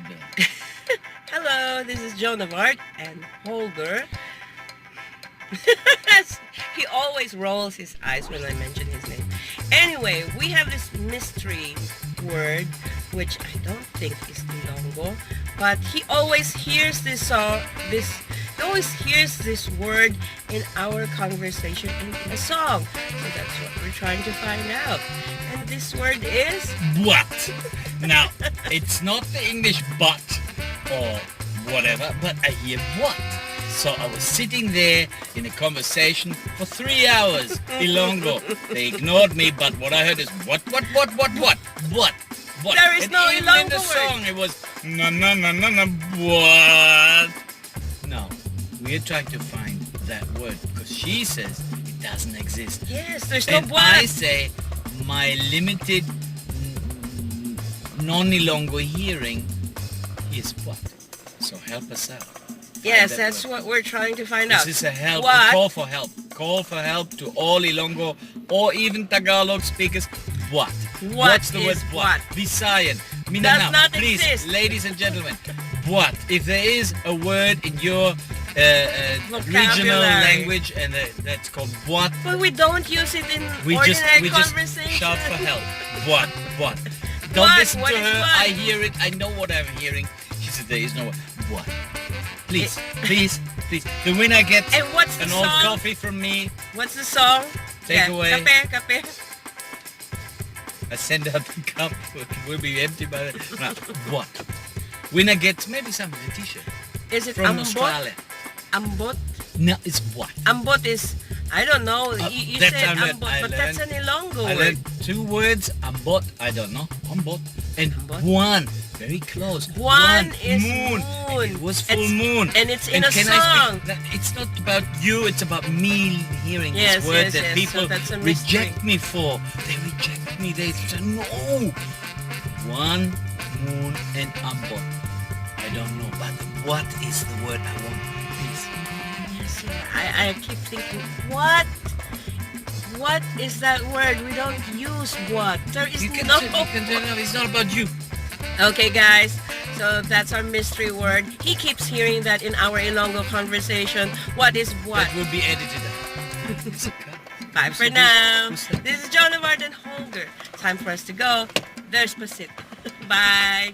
doing? Hello, this is Joan of Arc and Holger. He always rolls his eyes when I mention his name. Anyway, we have this mystery word, which I don't think is Ilonggo, but he always hears this he always hears this word in our conversation in a song. So that's what we're trying to find out. And this word is What? Now, it's not the English but or whatever, but I hear what. So I was sitting there in a conversation for 3 hours, Ilonggo. They ignored me, but what I heard is what? What? There is And no even Ilonggo in the word. song, it was na, what? No, we're trying to find that word because she says it doesn't exist. yes, there's no And I what. say my limited non-Ilonggo hearing is what? So help us out. Yes, that that's word. what we're trying to find out. This is a help, a What? call for help. Call for help to all Ilonggo or even Tagalog speakers. What? What's the word is what? what? Visayan. Does Mindanao. not Please, exist. ladies and gentlemen. What? If there is a word in your regional Vocabulary. language and that's called what, But we don't use it in we just ordinary just conversation. shout for help. What? Don't What? listen What to is her. what? I hear it. I know what I'm hearing. She said there is no what. Please. The winner gets And what's the an old song? coffee from me. What's the song? Take away. Kape. I send out the cup. It will be empty by the... Now, what? Winner gets maybe something, a t-shirt. Is it From ambot? Australia. Ambot? No, it's what? Ambot is, I don't know. You that's said I learned. ambot, I but that's an Ilonggo I word. learned 2 words. Ambot, I don't know. Ambot. And Ambot. one. Very close. One is moon. moon. And it was full It's- moon. and it's in a can song. I speak, it's not about you, it's about me hearing Yes, this word yes, that yes. people So that's a mystery. reject me for. They reject me. They say, no. One, moon, and ambot. I don't know, but what is the word I want? Please. Yes, yeah. I keep thinking, what? What is that word? We don't use what. There is You can no. tell it's not about you. Okay, guys. So that's our mystery word. He keeps hearing that in our Ilonggo conversation. What is what? That will be edited out. It's okay. Bye for now. This is Joan of Arc and Holger. Time for us to go. There's Pacific. Bye.